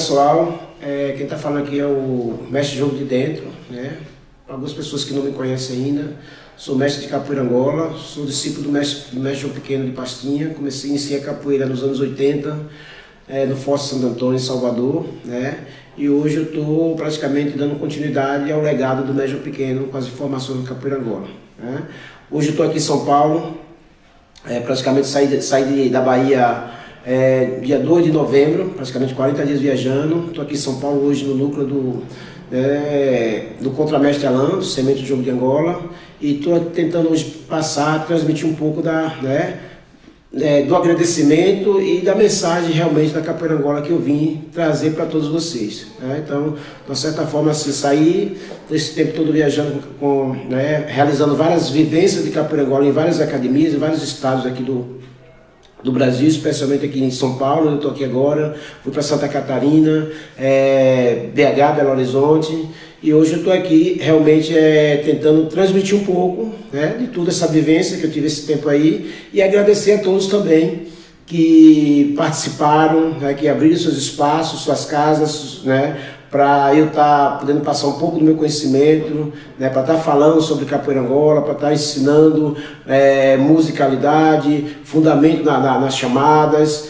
pessoal, quem está falando aqui é o mestre Jogo de Dentro, né? Algumas pessoas que não me conhecem ainda, sou mestre de capoeira Angola, sou discípulo do mestre João Pequeno de Pastinha, iniciei a capoeira nos anos 80, no Forte Santo Antônio, em Salvador, né? E hoje eu estou praticamente dando continuidade ao legado do mestre João Pequeno com as informações do capoeira Angola, né? Hoje eu estou aqui em São Paulo, praticamente saí da Bahia dia 2 de novembro, praticamente 40 dias viajando. Estou aqui em São Paulo hoje no núcleo do Contramestre Alain, do Semente do Jogo de Angola, e estou tentando hoje transmitir um pouco do agradecimento e da mensagem realmente da capoeira Angola que eu vim trazer para todos vocês, né? Então, de uma certa forma, assim, saí esse tempo todo viajando, realizando várias vivências de capoeira Angola em várias academias, em vários estados aqui do Brasil, especialmente aqui em São Paulo. Eu estou aqui agora, fui para Santa Catarina, BH, Belo Horizonte, e hoje eu estou aqui realmente tentando transmitir um pouco, né, de toda essa vivência que eu tive esse tempo aí, e agradecer a todos também que participaram, né, que abriram seus espaços, suas casas, né, para eu estar podendo passar um pouco do meu conhecimento, né, para estar falando sobre capoeira Angola, para estar ensinando musicalidade, fundamento nas chamadas,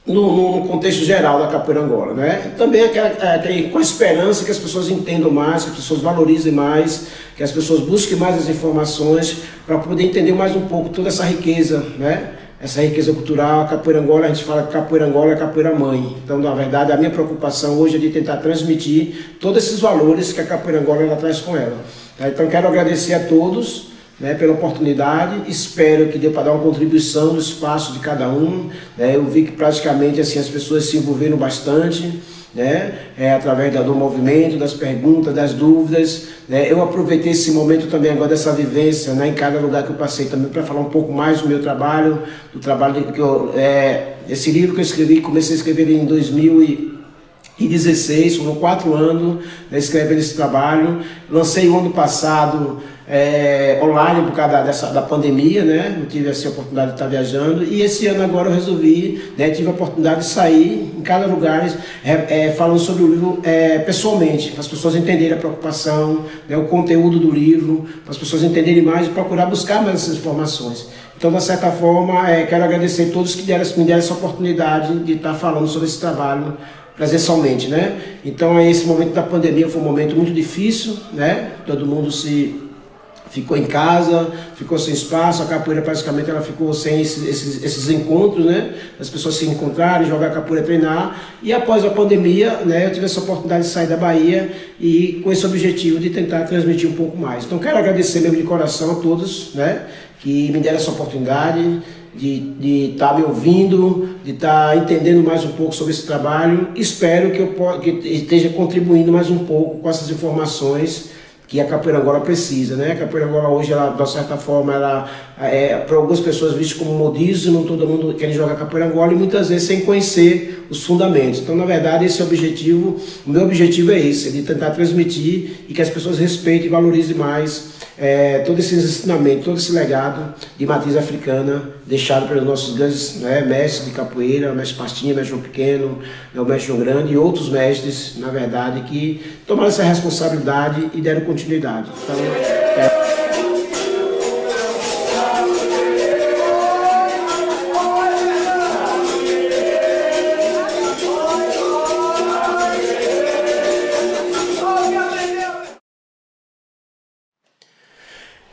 no contexto geral da capoeira Angola, né? Também com a esperança que as pessoas entendam mais, que as pessoas valorizem mais, que as pessoas busquem mais as informações para poder entender mais um pouco toda essa riqueza, né? Essa riqueza cultural. A capoeira Angola, a gente fala que capoeira Angola é capoeira mãe. Então, na verdade, a minha preocupação hoje é de tentar transmitir todos esses valores que a capoeira Angola ela traz com ela. Tá? Então, quero agradecer a todos, né, pela oportunidade. Espero que dê para dar uma contribuição no espaço de cada um, né? Eu vi que praticamente assim, as pessoas se envolveram bastante, né, através do movimento, das perguntas, das dúvidas, né? Eu aproveitei esse momento também agora dessa vivência, né, em cada lugar que eu passei também para falar um pouco mais do meu trabalho, esse livro que eu escrevi, comecei a escrever em 2016, foram 4 anos, né, escrevendo esse trabalho. Lancei o ano passado online por causa da pandemia, né? Não tive assim, a oportunidade de estar viajando, e esse ano agora eu resolvi, né, tive a oportunidade de sair em cada lugar falando sobre o livro pessoalmente, para as pessoas entenderem a preocupação, né, o conteúdo do livro, para as pessoas entenderem mais e procurar buscar mais essas informações. Então, de certa forma, quero agradecer a todos que me deram essa oportunidade de estar falando sobre esse trabalho presencialmente, né? Então, esse momento da pandemia foi um momento muito difícil, né? Todo mundo ficou em casa, ficou sem espaço, a capoeira praticamente ela ficou sem esses encontros, né? As pessoas se encontrarem, jogar capoeira, treinar. E após a pandemia, né, eu tive essa oportunidade de sair da Bahia e com esse objetivo de tentar transmitir um pouco mais. Então quero agradecer mesmo de coração a todos, né, que me deram essa oportunidade de estar me ouvindo, de estar entendendo mais um pouco sobre esse trabalho. Espero que esteja contribuindo mais um pouco com essas informações que a capoeira Angola precisa, né? A capoeira Angola hoje, ela, de certa forma, ela para algumas pessoas vista como modismo, não todo mundo quer jogar capoeira Angola, e muitas vezes sem conhecer os fundamentos. Então, na verdade, o meu objetivo é esse, de tentar transmitir e que as pessoas respeitem e valorizem mais todo esse ensinamento, todo esse legado de matriz africana deixado pelos nossos grandes, né, mestres de capoeira, o mestre Pastinha, o mestre João Pequeno, o mestre João Grande e outros mestres, na verdade, que tomaram essa responsabilidade e deram continuidade. Então,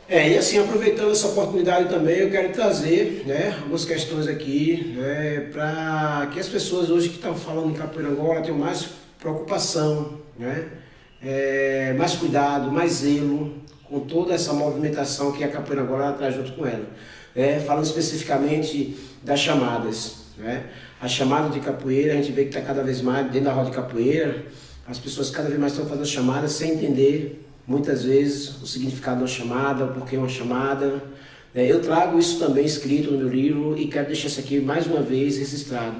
e assim, aproveitando essa oportunidade também, eu quero trazer, né, algumas questões aqui, né, para que as pessoas hoje que estão falando em capoeira Angola tenham mais preocupação, né, mais cuidado, mais zelo com toda essa movimentação que a capoeira Angola traz junto com ela. Falando especificamente das chamadas, né, a chamada de capoeira, a gente vê que está cada vez mais dentro da roda de capoeira, as pessoas cada vez mais estão fazendo chamadas sem entender muitas vezes o significado da chamada, o porquê uma chamada. Eu trago isso também escrito no meu livro e quero deixar isso aqui mais uma vez registrado.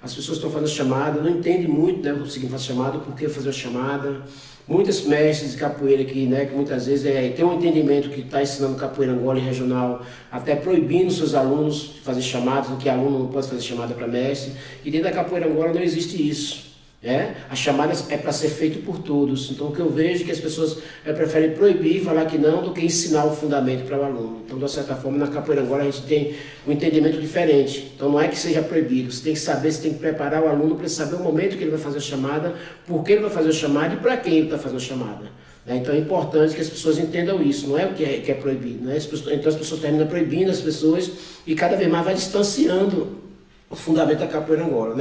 As pessoas estão fazendo chamada, não entendem muito, né, o significado da chamada, o porquê fazer a chamada, Muitos mestres de capoeira que muitas vezes tem um entendimento que está ensinando capoeira Angola e regional, até proibindo seus alunos de fazer chamadas, do que aluno não pode fazer chamada para mestre, e dentro da capoeira Angola não existe isso. A chamada é para ser feita por todos. Então o que eu vejo é que as pessoas preferem proibir, falar que não, do que ensinar o fundamento para o aluno. Então, de certa forma, na capoeira Angola a gente tem um entendimento diferente. Então não é que seja proibido, você tem que saber, você tem que preparar o aluno para saber o momento que ele vai fazer a chamada, por que ele vai fazer a chamada e para quem ele está fazendo a chamada. Então é importante que as pessoas entendam isso, não é o que é proibido. Então as pessoas terminam proibindo as pessoas e cada vez mais vai distanciando o fundamento da capoeira Angola,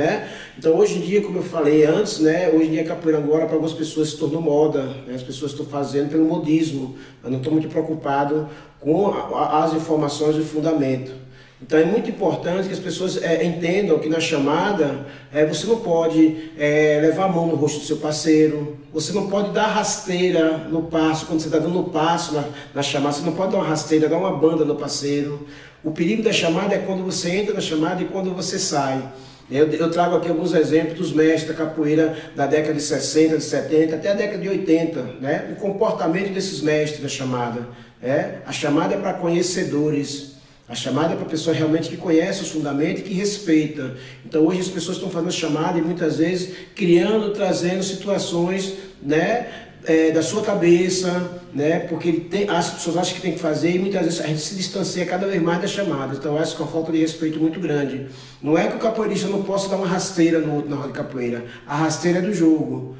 Então hoje em dia, como eu falei antes, hoje em dia a capoeira Angola para algumas pessoas se tornou moda, As pessoas estão fazendo pelo modismo, mas não estão muito preocupados com as informações e o fundamento. Então é muito importante que as pessoas entendam que na chamada você não pode levar a mão no rosto do seu parceiro, você não pode dar rasteira no passo, quando você está dando o passo na chamada, você não pode dar uma rasteira, dar uma banda no parceiro. O perigo da chamada é quando você entra na chamada e quando você sai. Eu trago aqui alguns exemplos dos mestres da capoeira da década de 60, de 70, até a década de 80, O comportamento desses mestres da chamada. A chamada é para conhecedores. A chamada é para a pessoa realmente que conhece os fundamentos e que respeita. Então hoje as pessoas estão fazendo chamada e muitas vezes trazendo situações, da sua cabeça, porque as pessoas acham que tem que fazer e muitas vezes a gente se distancia cada vez mais das chamadas. Então essa é uma falta de respeito muito grande. Não é que o capoeirista não possa dar uma rasteira no outro na roda de capoeira. A rasteira é do jogo.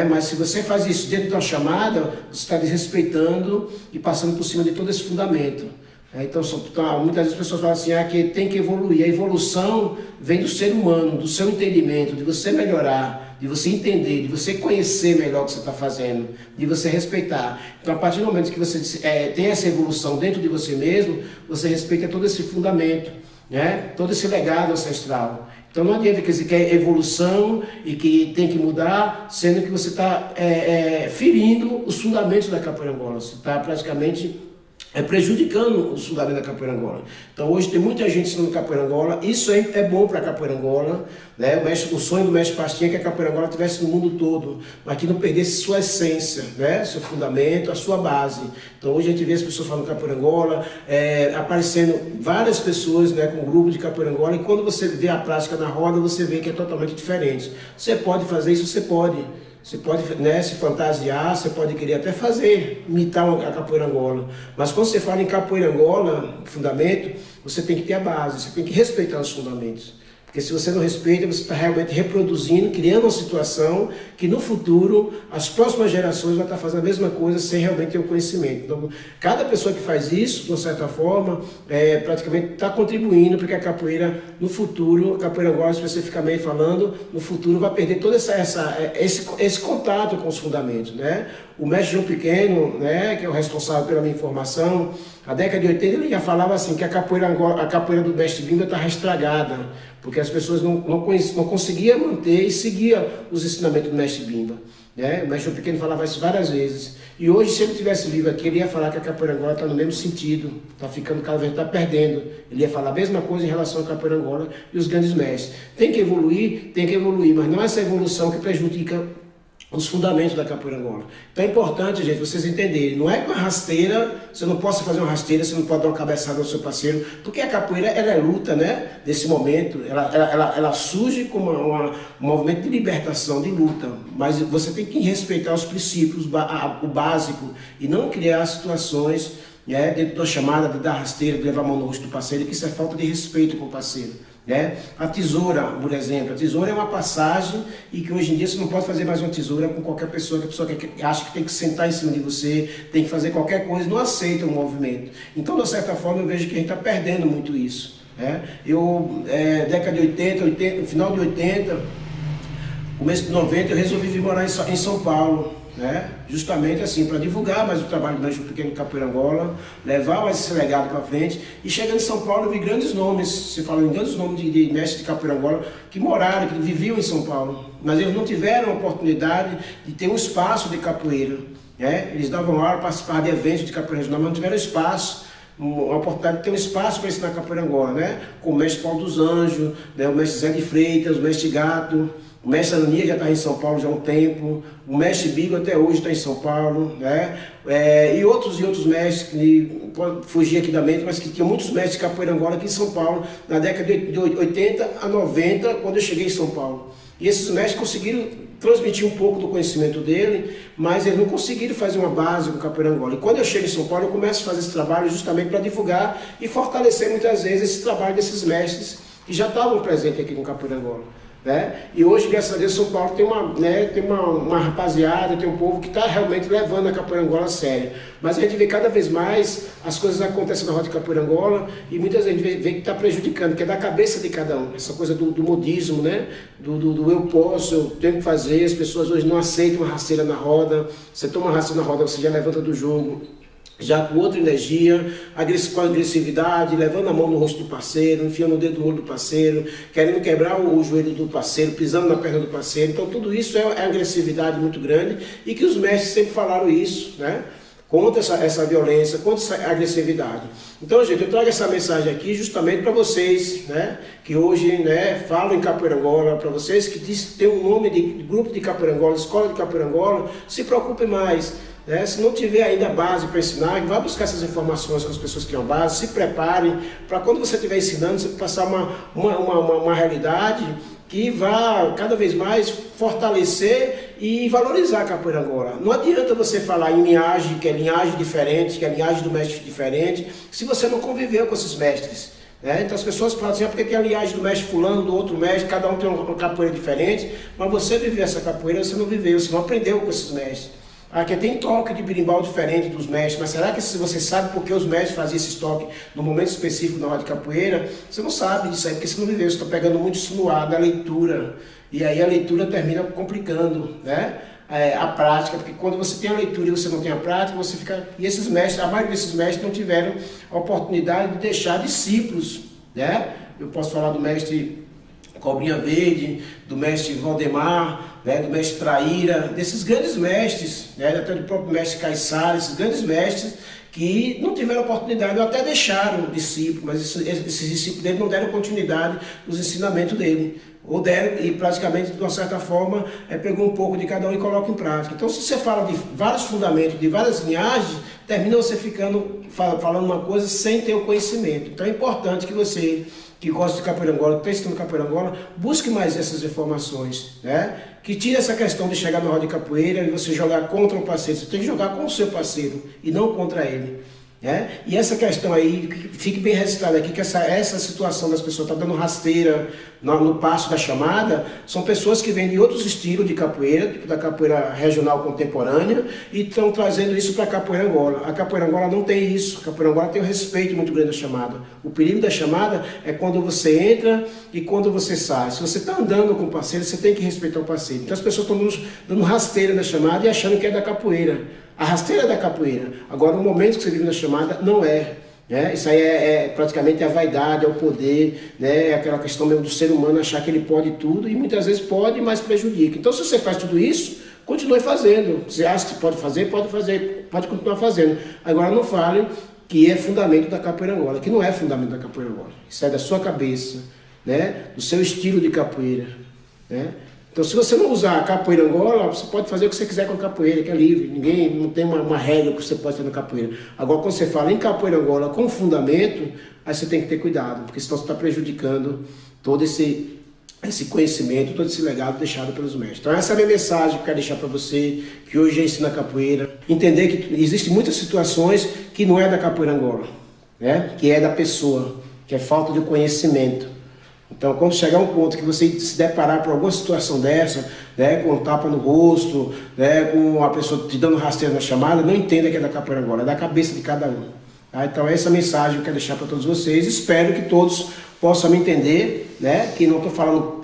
Mas se você faz isso dentro da chamada, você está desrespeitando e passando por cima de todo esse fundamento. Então, muitas vezes as pessoas falam assim, que tem que evoluir. A evolução vem do ser humano, do seu entendimento, de você melhorar, de você entender, de você conhecer melhor o que você está fazendo, de você respeitar. Então, a partir do momento que você tem essa evolução dentro de você mesmo, você respeita todo esse fundamento, todo esse legado ancestral. Então, não adianta que você quer evolução e que tem que mudar, sendo que você está ferindo os fundamentos da capoeira Angola. Você está praticamente prejudicando o fundamento da capoeira Angola. Então hoje tem muita gente ensinando capoeira Angola, isso é bom para a capoeira Angola, o sonho do mestre Pastinha é que a capoeira Angola estivesse no mundo todo, mas que não perdesse sua essência, seu fundamento, a sua base. Então hoje a gente vê as pessoas falando capoeira Angola, aparecendo várias pessoas com um grupo de capoeira Angola, e quando você vê a prática na roda, você vê que é totalmente diferente. Você pode fazer isso, você pode. Você pode se fantasiar, você pode querer até imitar a capoeira Angola. Mas quando você fala em capoeira Angola, fundamento, você tem que ter a base, você tem que respeitar os fundamentos. Porque se você não respeita, você está realmente reproduzindo, criando uma situação que no futuro, as próximas gerações vão estar fazendo a mesma coisa sem realmente ter o conhecimento. Então, cada pessoa que faz isso, de uma certa forma, praticamente está contribuindo para que a capoeira, no futuro, a capoeira Angola especificamente falando, no futuro vai perder todo esse contato com os fundamentos. O mestre João Pequeno, que é o responsável pela minha formação, na década de 80 ele já falava assim, que a capoeira do mestre Bimba estava estragada, porque as pessoas não conseguiam manter e seguir os ensinamentos do mestre Bimba. O mestre João Pequeno falava isso várias vezes. E hoje, se ele estivesse vivo aqui, ele ia falar que a capoeira Angola está no mesmo sentido, está ficando cada vez, está perdendo. Ele ia falar a mesma coisa em relação à capoeira Angola e os grandes mestres. Tem que evoluir, mas não é essa evolução que prejudica os fundamentos da capoeira Angola. Então é importante, gente, vocês entenderem. Não é com a rasteira, você não pode fazer uma rasteira, você não pode dar uma cabeçada no seu parceiro, porque a capoeira, ela é luta, nesse momento, ela surge como um movimento de libertação, de luta, mas você tem que respeitar os princípios, o básico, e não criar situações dentro da chamada, de dar rasteira, de levar a mão no rosto do parceiro, que isso é falta de respeito com o parceiro. A tesoura, por exemplo, a tesoura é uma passagem e que hoje em dia você não pode fazer mais uma tesoura com qualquer pessoa, que a pessoa que acha que tem que sentar em cima de você, tem que fazer qualquer coisa, não aceita o movimento. Então, de certa forma, eu vejo que a gente está perdendo muito isso. Década de 80, final de 80, começo de 90, eu resolvi vir morar em São Paulo. Justamente assim, para divulgar mais o trabalho do Mestre Pequeno Capoeira Angola, levar mais esse legado para frente. E chegando em São Paulo, eu vi grandes nomes, se fala em grandes nomes de mestres de capoeira Angola, que moraram, que viviam em São Paulo, mas eles não tiveram a oportunidade de ter um espaço de capoeira. Eles davam aula, participavam de eventos de capoeira regional, mas não tiveram espaço, uma oportunidade de ter um espaço para ensinar capoeira Angola, com o mestre Paulo dos Anjos, o mestre Zé de Freitas, o mestre Gato. O mestre Ananias já está em São Paulo já há um tempo, o mestre Bigo até hoje está em São Paulo, né? E outros mestres que pode fugir aqui da mente, mas que tinha muitos mestres de capoeira Angola aqui em São Paulo, na década de 80 a 90, quando eu cheguei em São Paulo. E esses mestres conseguiram transmitir um pouco do conhecimento dele, mas eles não conseguiram fazer uma base com o capoeira Angola. E quando eu chego em São Paulo, eu começo a fazer esse trabalho justamente para divulgar e fortalecer muitas vezes esse trabalho desses mestres que já estavam presentes aqui com o capoeira Angola. Né? E hoje, graças a Deus, São Paulo tem uma rapaziada, tem um povo que está realmente levando a capoeira Angola a sério. Mas a gente vê cada vez mais as coisas acontecem na roda de capoeira Angola e muitas vezes a gente vê que está prejudicando, que é da cabeça de cada um. Essa coisa do modismo, né? do eu posso, eu tenho que fazer. As pessoas hoje não aceitam uma rasteira na roda. Você toma uma rasteira na roda, você já levanta do jogo já com outra energia, com agressividade, levando a mão no rosto do parceiro, enfiando o dedo no olho do parceiro, querendo quebrar o joelho do parceiro, pisando na perna do parceiro. Então tudo isso é agressividade muito grande e que os mestres sempre falaram isso, né? Contra essa violência, contra essa agressividade. Então, gente, eu trago essa mensagem aqui justamente para vocês, né, que hoje, né, falam em capoeira Angola, para vocês que tem um nome de grupo de capoeira Angola, escola de capoeira Angola, se preocupem mais. Se não tiver ainda base para ensinar, vá buscar essas informações com as pessoas que têm base, se preparem para quando você estiver ensinando, você passar uma realidade que vá cada vez mais fortalecer e valorizar a capoeira Angola. Não adianta você falar em linhagem, que é linhagem diferente, que é linhagem do mestre diferente, se você não conviveu com esses mestres. Então as pessoas falam assim, porque tem a linhagem do mestre fulano, do outro mestre, cada um tem uma capoeira diferente, mas você viveu essa capoeira, você não viveu, você não aprendeu com esses mestres. Aqui tem toque de berimbau diferente dos mestres, mas será que você sabe por que os mestres faziam esse toque no momento específico na roda de capoeira? Você não sabe disso aí, porque você não viveu, você está pegando muito isso no ar da leitura. E aí a leitura termina complicando, né? A prática, porque quando você tem a leitura e você não tem a prática, você fica... E esses mestres, a maioria desses mestres não tiveram a oportunidade de deixar discípulos, né? Eu posso falar do mestre Cobrinha Verde, do mestre Valdemar, né, do mestre Traíra, desses grandes mestres, né, até do próprio mestre Caiçara, esses grandes mestres que não tiveram oportunidade ou até deixaram discípulos, mas esses discípulos dele não deram continuidade nos ensinamentos dele. Ou deram e praticamente, de uma certa forma, pegou um pouco de cada um e coloca em prática. Então, se você fala de vários fundamentos, de várias linhagens, termina você falando uma coisa sem ter o conhecimento. Então, é importante que você, que gosta de capoeira Angola, que está estudando capoeira Angola, busque mais essas informações, né? Que tire essa questão de chegar na roda de capoeira e você jogar contra o parceiro. Você tem que jogar com o seu parceiro e não contra ele. E essa questão aí, fique bem registrada aqui, que essa situação das pessoas dando rasteira no passo da chamada, são pessoas que vêm de outros estilos de capoeira, tipo da capoeira regional contemporânea, e estão trazendo isso para a capoeira Angola. A capoeira Angola não tem isso, a capoeira Angola tem um respeito muito grande da chamada. O perigo da chamada é quando você entra e quando você sai. Se você está andando com o parceiro, você tem que respeitar o parceiro. Então as pessoas estão dando rasteira na chamada e achando que é da capoeira. A rasteira é da capoeira. Agora, no momento que você vive na chamada, não é. Isso aí é praticamente a vaidade, é o poder, né? É aquela questão mesmo do ser humano achar que ele pode tudo e muitas vezes pode, mas prejudica. Então, se você faz tudo isso, continue fazendo. Você acha que pode fazer, pode continuar fazendo. Agora, não fale que é fundamento da capoeira Angola, que não é fundamento da capoeira Angola. Isso é da sua cabeça, né? Do seu estilo de capoeira, né? Então, se você não usar a capoeira Angola, você pode fazer o que você quiser com a capoeira, que é livre. Ninguém não tem uma regra que você pode fazer na capoeira. Agora, quando você fala em capoeira Angola com fundamento, aí você tem que ter cuidado, porque senão você está prejudicando todo esse conhecimento, todo esse legado deixado pelos mestres. Então, essa é a minha mensagem que eu quero deixar para você, que hoje ensina capoeira. Entender que existem muitas situações que não é da capoeira Angola, né? Que é da pessoa, que é falta de conhecimento. Então, quando chegar um ponto que você se deparar por alguma situação dessa, né, com um tapa no rosto, né, com a pessoa te dando rasteiro na chamada, não entenda que é da capoeira Angola, é da cabeça de cada um. Então, essa mensagem que eu quero deixar para todos vocês. Espero que todos possam me entender, né, que não estou falando,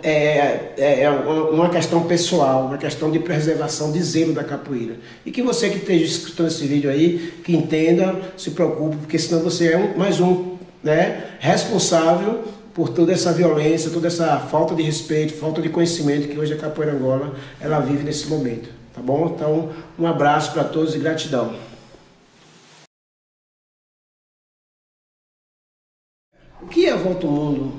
uma questão pessoal, uma questão de preservação, de zelo da capoeira. E que você que esteja escutando esse vídeo aí, que entenda, se preocupe, porque senão você é mais um, né, responsável por toda essa violência, toda essa falta de respeito, falta de conhecimento que hoje a capoeira Angola ela vive nesse momento, tá bom? Então, um abraço para todos e gratidão. O que é a Volta ao Mundo?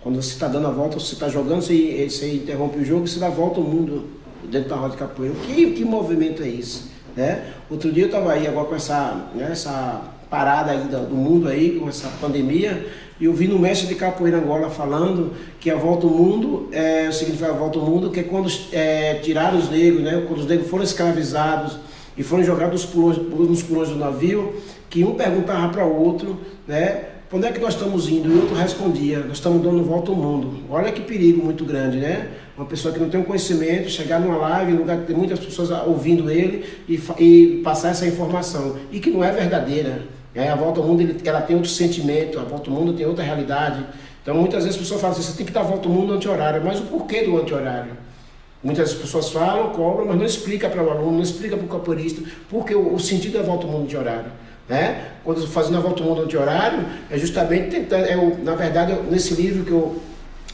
Quando você está dando a volta, você está jogando, você interrompe o jogo e você dá a volta ao mundo dentro da roda de capoeira. Que movimento é esse? Né? Outro dia eu estava aí agora com essa parada aí do mundo aí, com essa pandemia, e eu vi no mestre de capoeira Angola falando que a volta ao mundo, o significado da volta ao mundo, que é quando tiraram os negros, né? Quando os negros foram escravizados e foram jogados nos porões do navio, que um perguntava para o outro, né? Onde é que nós estamos indo? E o outro respondia, nós estamos dando volta ao mundo. Olha que perigo muito grande, né? Uma pessoa que não tem um conhecimento, chegar numa live, em um lugar que tem muitas pessoas ouvindo ele e passar essa informação, e que não é verdadeira. A volta ao mundo ela tem outro sentimento, a volta ao mundo tem outra realidade. Então muitas vezes as pessoas falam assim, você tem que dar a volta ao mundo no anti-horário, mas o porquê do anti-horário? Muitas pessoas falam, cobram, mas não explica para o aluno, não explica para o capoeirista, porque o sentido da volta ao mundo de horário. Né? Quando fazendo a volta ao mundo anti-horário, é justamente tentando, na verdade, nesse livro que eu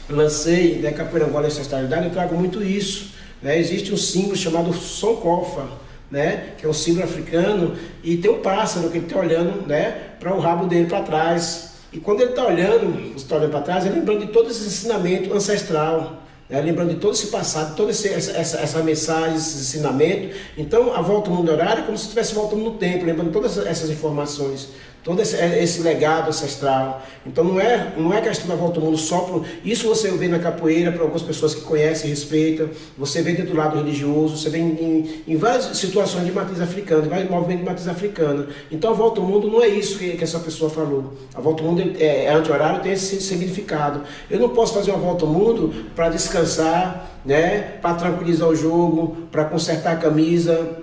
lancei, né, Capoeira Angola e Ancestralidade, eu trago muito isso. Né? Existe um símbolo chamado Sonkofa, né? Que é um símbolo africano, e tem um pássaro que ele está olhando, né, para o rabo dele para trás. E quando ele está olhando, você está olhando para trás, ele lembrando de todo esse ensinamento ancestral. Lembrando de todo esse passado, toda essa mensagem, esse ensinamento. Então, a volta ao mundo horário é como se estivesse voltando no tempo, lembrando todas essas informações, todo esse legado ancestral. Então, não é questão da volta ao mundo só por... Isso você vê na capoeira, para algumas pessoas que conhecem e respeitam, você vê dentro do lado religioso, você vê em várias situações de matriz africana, em vários movimentos de matriz africana. Então, a volta ao mundo não é isso que essa pessoa falou. A volta ao mundo é anti-horário, tem esse significado. Eu não posso fazer uma volta ao mundo para descansar, né, para tranquilizar o jogo, para consertar a camisa,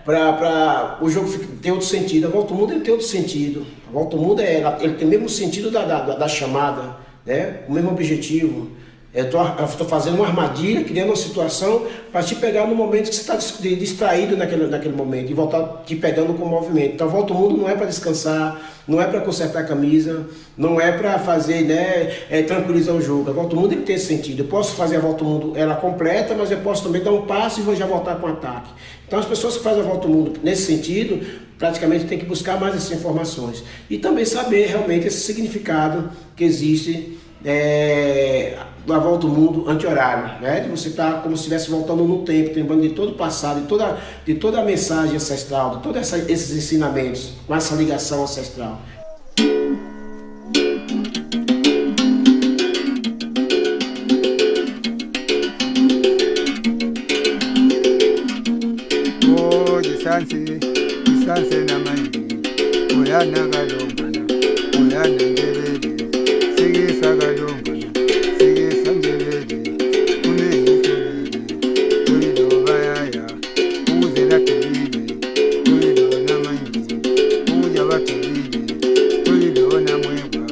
para o jogo ter outro sentido. A volta ao mundo ele tem outro sentido. A volta ao mundo ele tem o mesmo sentido da chamada, né? O mesmo objetivo. Eu estou fazendo uma armadilha, criando uma situação para te pegar no momento que você está distraído naquele momento e voltar te pegando com o movimento. Então a volta ao mundo não é para descansar, não é para consertar a camisa, não é para fazer, né, tranquilizar o jogo. A volta ao mundo ele tem esse sentido. Eu posso fazer a volta ao mundo ela completa, mas eu posso também dar um passo e vou já voltar com o ataque. Então as pessoas que fazem a volta ao mundo nesse sentido, praticamente tem que buscar mais essas informações. E também saber realmente esse significado que existe da volta ao mundo anti-horário, né? De você estar como se estivesse voltando no tempo, lembrando de todo o passado, de toda a mensagem ancestral, de todos esses ensinamentos, com essa ligação ancestral. Isanse na mandi, oyana galongana, oyana ngebele, sigisa galongana, sigisa ngebele, unengi tebele, tulido bayaya, uze la tebile, tulido na mandi, uja wa tebile, tulido na mweba,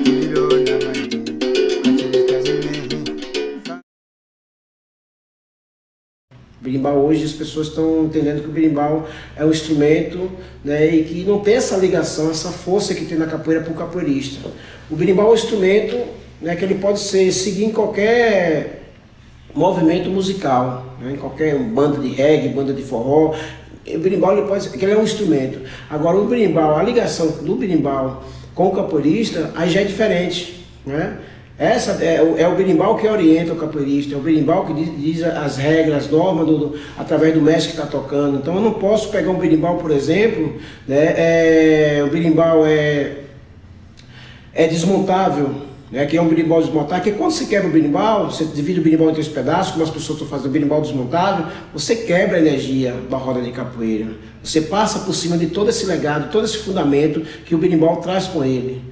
tulido na mandi, kachilika zimehi. Berimbau hoje as pessoas estão entendendo que o berimbau é um instrumento, né, e que não tem essa ligação, essa força que tem na capoeira para o capoeirista. O berimbau é um instrumento, né, que ele pode seguir em qualquer movimento musical, né, em qualquer banda de reggae, banda de forró. O berimbau ele é um instrumento. Agora o berimbau, a ligação do berimbau com o capoeirista aí já é diferente, né? Essa é o berimbau que orienta o capoeirista, é o berimbau que diz as regras, as normas através do mestre que está tocando. Então eu não posso pegar um berimbau, por exemplo, né, o berimbau é desmontável, né, que é um berimbau desmontável, que quando você quebra o berimbau, você divide o berimbau em 3 pedaços, como as pessoas estão fazendo o berimbau desmontável, você quebra a energia da roda de capoeira. Você passa por cima de todo esse legado, todo esse fundamento que o berimbau traz com ele.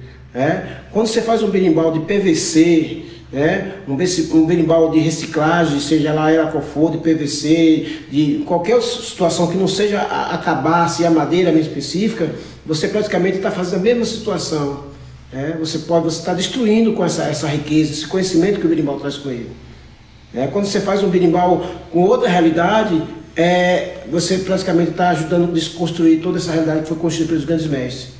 Quando você faz um berimbau de PVC, um berimbau de reciclagem, seja lá ela qual for, de PVC, de qualquer situação que não seja acabar-se a madeira mesmo específica, você praticamente está fazendo a mesma situação. Você está destruindo com essa riqueza, esse conhecimento que o berimbau traz com ele. Quando você faz um berimbau com outra realidade, você praticamente está ajudando a desconstruir toda essa realidade que foi construída pelos grandes mestres.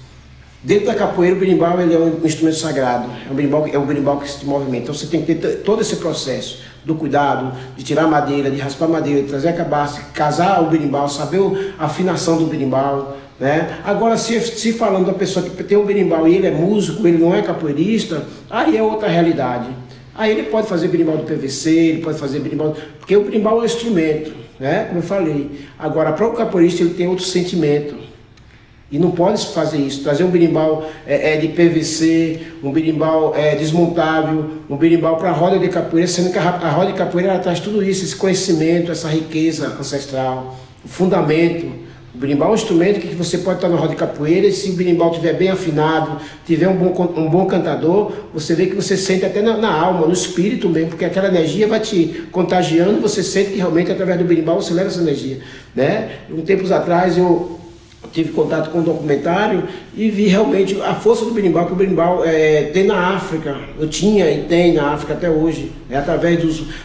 Dentro da capoeira, o berimbau ele é um instrumento sagrado, é um berimbau que se movimenta. Então você tem que ter todo esse processo do cuidado, de tirar a madeira, de raspar a madeira, de trazer a cabaça, casar o berimbau, saber a afinação do berimbau, né? Agora, se falando da pessoa que tem um berimbau e ele é músico, ele não é capoeirista, aí é outra realidade. Aí ele pode fazer berimbau do PVC, ele pode fazer berimbau... Porque o berimbau é um instrumento, né? Como eu falei. Agora, para o capoeirista, ele tem outro sentimento. E não pode fazer isso. Trazer um berimbau de PVC, um berimbau desmontável, um berimbau para a roda de capoeira, sendo que a roda de capoeira ela traz tudo isso, esse conhecimento, essa riqueza ancestral, o fundamento. O berimbau é um instrumento que você pode estar na roda de capoeira e se o berimbau estiver bem afinado, tiver um bom cantador, você vê que você sente até na alma, no espírito mesmo, porque aquela energia vai te contagiando e você sente que realmente através do berimbau você leva essa energia, né? Um tempos atrás eu tive contato com um documentário e vi realmente a força do berimbau, que o berimbau tem na África, eu tinha e tem na África até hoje, através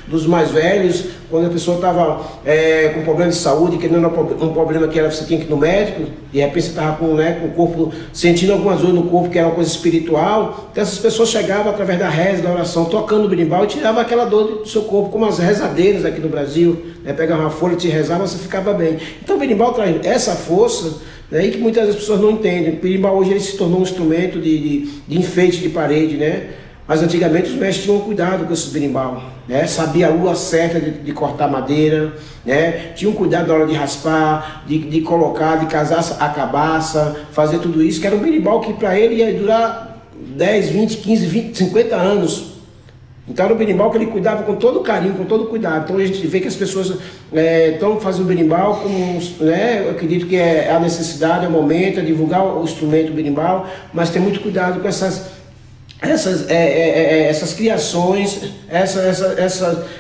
dos mais velhos, quando a pessoa estava com problema de saúde, que não era um problema que você tinha que ir no médico, de repente você estava com o corpo, sentindo algumas dores no corpo, que era uma coisa espiritual, então essas pessoas chegavam através da reza, da oração, tocando o berimbau e tiravam aquela dor do seu corpo, como as rezadeiras aqui no Brasil, pegava uma folha, te rezava, você ficava bem. Então o berimbau traz essa força, e que muitas vezes as pessoas não entendem. O berimbau hoje ele se tornou um instrumento de enfeite de parede, né? Mas antigamente os mestres tinham cuidado com esses berimbau, né? Sabia a lua certa de cortar madeira, né? Tinham cuidado na hora de raspar, de colocar, de casar a cabaça, fazer tudo isso, que era um berimbau que para ele ia durar 10, 20, 15, 20, 50 anos. Então era o berimbau que ele cuidava com todo carinho, com todo cuidado. Então a gente vê que as pessoas estão fazendo o berimbau como, eu acredito que é a necessidade, é o momento, é divulgar o instrumento berimbau, mas ter muito cuidado com essas criações,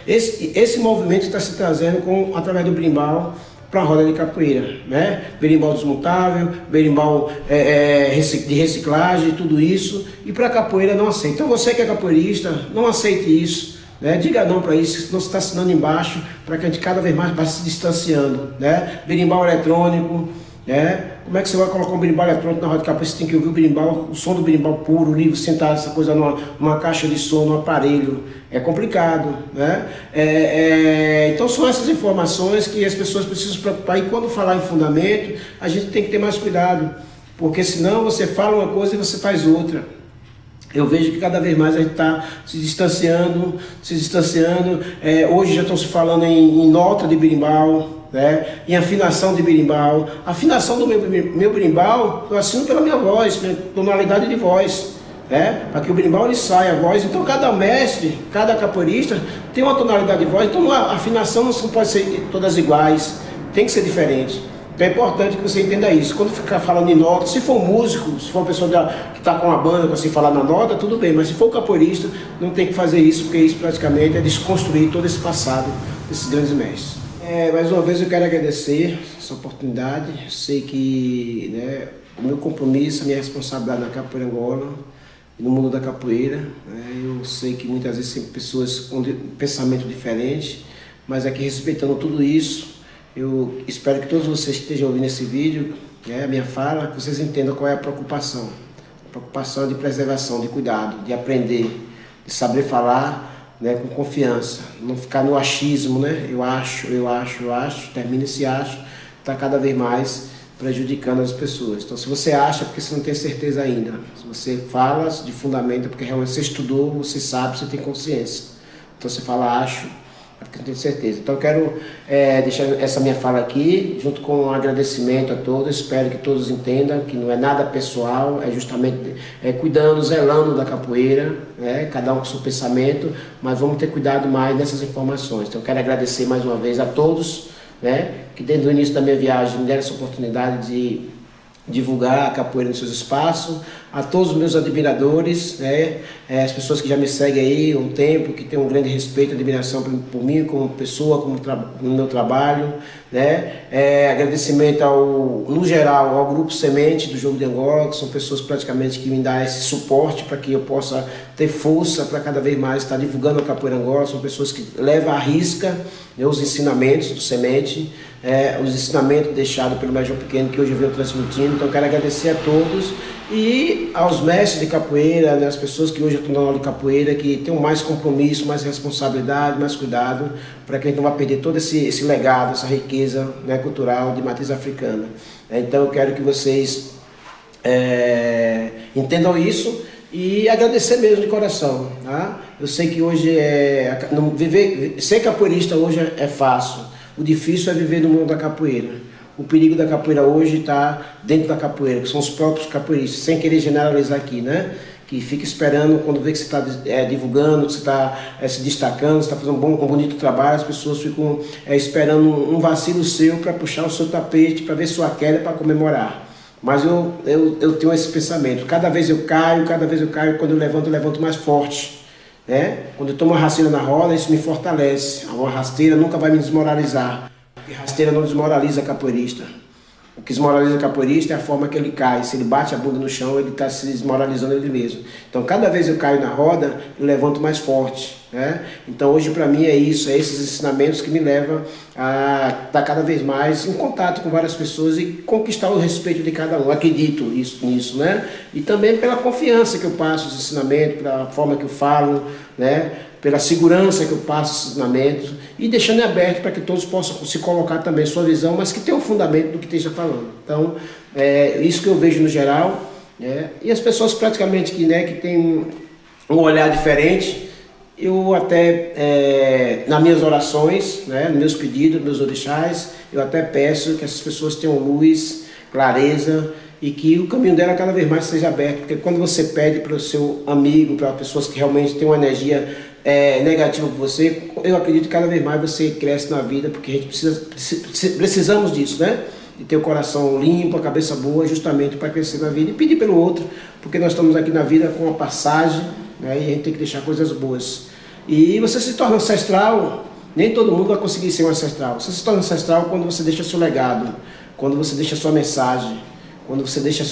esse movimento que está se trazendo através do berimbau para a roda de capoeira, né? Berimbau desmontável, berimbau de reciclagem, tudo isso, e para a capoeira não aceita. Então você que é capoeirista, não aceite isso, né? Diga não para isso, senão você está assinando embaixo, para que a gente cada vez mais vá se distanciando, né? Berimbau eletrônico, né? Como é que você vai colocar um berimbau eletrônico na roda de capoeira? Você tem que ouvir o berimbau, o som do berimbau puro, livre, sentar essa coisa numa caixa de som, num aparelho. É complicado, né? Então são essas informações que as pessoas precisam se preocupar. E quando falar em fundamento, a gente tem que ter mais cuidado, porque senão você fala uma coisa e você faz outra. Eu vejo que cada vez mais a gente está se distanciando. Hoje já estão se falando em nota de berimbau, né? Em afinação de berimbau. A afinação do meu berimbau, eu assino pela minha voz, minha tonalidade de voz, né? Para que o berimbau ele saia a voz. Então cada mestre, cada capoeirista tem uma tonalidade de voz, então a afinação não pode ser todas iguais, tem que ser diferente. Então é importante que você entenda isso. Quando ficar falando em nota, se for músico, se for uma pessoa que está com uma banda para se falar na nota, tudo bem. Mas se for capoeirista, não tem que fazer isso, porque isso praticamente é desconstruir todo esse passado desses grandes mestres. Mais uma vez eu quero agradecer essa oportunidade. Eu sei que o meu compromisso, a minha responsabilidade na Capoeira Angola e no mundo da capoeira, eu sei que muitas vezes tem pessoas com pensamento diferente, mas aqui respeitando tudo isso, eu espero que todos vocês que estejam ouvindo esse vídeo, a minha fala, que vocês entendam qual é a preocupação. A preocupação de preservação, de cuidado, de aprender, de saber falar, com confiança, não ficar no achismo, eu acho, termina esse acho, está cada vez mais prejudicando as pessoas. Então se você acha, é porque você não tem certeza ainda. Se você fala de fundamento, é porque realmente você estudou, você sabe, você tem consciência. Então você fala acho, é porque não tem certeza. Então eu quero deixar essa minha fala aqui, junto com um agradecimento a todos. Espero que todos entendam que não é nada pessoal, é justamente cuidando, zelando da capoeira, cada um com seu pensamento, mas vamos ter cuidado mais nessas informações. Então eu quero agradecer mais uma vez a todos, que desde o início da minha viagem me deram essa oportunidade de divulgar a capoeira nos seus espaços, a todos os meus admiradores, as pessoas que já me seguem aí há um tempo, que têm um grande respeito e admiração por mim como pessoa, no meu trabalho, agradecimento no geral ao Grupo Semente do Jogo de Angola, que são pessoas praticamente que me dão esse suporte para que eu possa ter força para cada vez mais estar divulgando a Capoeira Angola. São pessoas que levam à risca os ensinamentos do Semente, os ensinamentos deixados pelo Major Pequeno, que hoje eu venho transmitindo. Então eu quero agradecer a todos e aos mestres de capoeira, as pessoas que hoje estão na aula de capoeira, que tenham mais compromisso, mais responsabilidade, mais cuidado, para que a gente não vá perder todo esse legado, essa riqueza cultural de matriz africana. Então eu quero que vocês entendam isso e agradecer mesmo de coração, tá? Eu sei que hoje ser capoeirista hoje é fácil, o difícil é viver no mundo da capoeira. O perigo da capoeira hoje está dentro da capoeira, que são os próprios capoeiristas, sem querer generalizar aqui, né? Que fica esperando, quando vê que você está divulgando, que você está se destacando, você está fazendo um bonito trabalho, as pessoas ficam esperando um vacilo seu para puxar o seu tapete, para ver sua queda, para comemorar. Mas eu tenho esse pensamento, cada vez eu caio, quando eu levanto mais forte. Né? Quando eu tomo uma rasteira na roda, isso me fortalece. Uma rasteira nunca vai me desmoralizar, porque rasteira não desmoraliza capoeirista. O que desmoraliza o capoeirista é a forma que ele cai. Se ele bate a bunda no chão, ele está se desmoralizando ele mesmo. Então, cada vez eu caio na roda, eu levanto mais forte. Né? Então, hoje para mim é isso, é esses ensinamentos que me levam a estar cada vez mais em contato com várias pessoas e conquistar o respeito de cada um. Eu acredito nisso, né? E também pela confiança que eu passo os ensinamentos, pela forma que eu falo, né? Pela segurança que eu passo os ensinamentos e deixando aberto para que todos possam se colocar também sua visão, mas que tenha um fundamento do que esteja falando. Então, isso que eu vejo no geral, né? E as pessoas praticamente que têm um olhar diferente, eu até, nas minhas orações, né, nos meus pedidos, nos meus orixás, eu até peço que essas pessoas tenham luz, clareza e que o caminho dela cada vez mais seja aberto, porque quando você pede para o seu amigo, para pessoas que realmente têm uma energia negativa por você, eu acredito que cada vez mais você cresce na vida, porque a gente precisamos disso, né? De ter o coração limpo, a cabeça boa, justamente para crescer na vida e pedir pelo outro, porque nós estamos aqui na vida com uma passagem, né? E a gente tem que deixar coisas boas. E você se torna ancestral, nem todo mundo vai conseguir ser um ancestral. Você se torna ancestral quando você deixa seu legado, quando você deixa sua mensagem, quando você deixa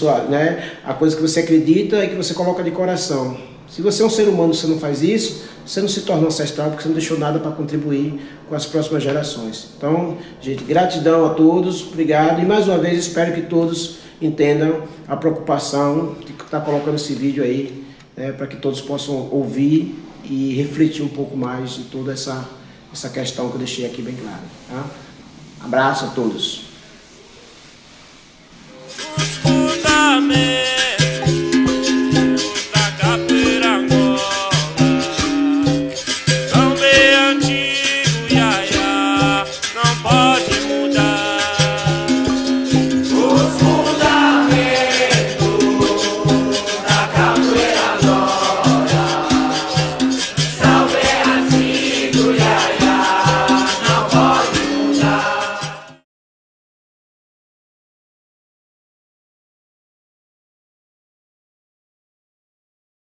a coisa que você acredita e que você coloca de coração. Se você é um ser humano e você não faz isso, você não se torna ancestral porque você não deixou nada para contribuir com as próximas gerações. Então, gente, gratidão a todos, obrigado. E mais uma vez espero que todos entendam a preocupação de estar colocando esse vídeo aí, para que todos possam ouvir e refletir um pouco mais de toda essa questão que eu deixei aqui bem clara. Tá? Abraço a todos.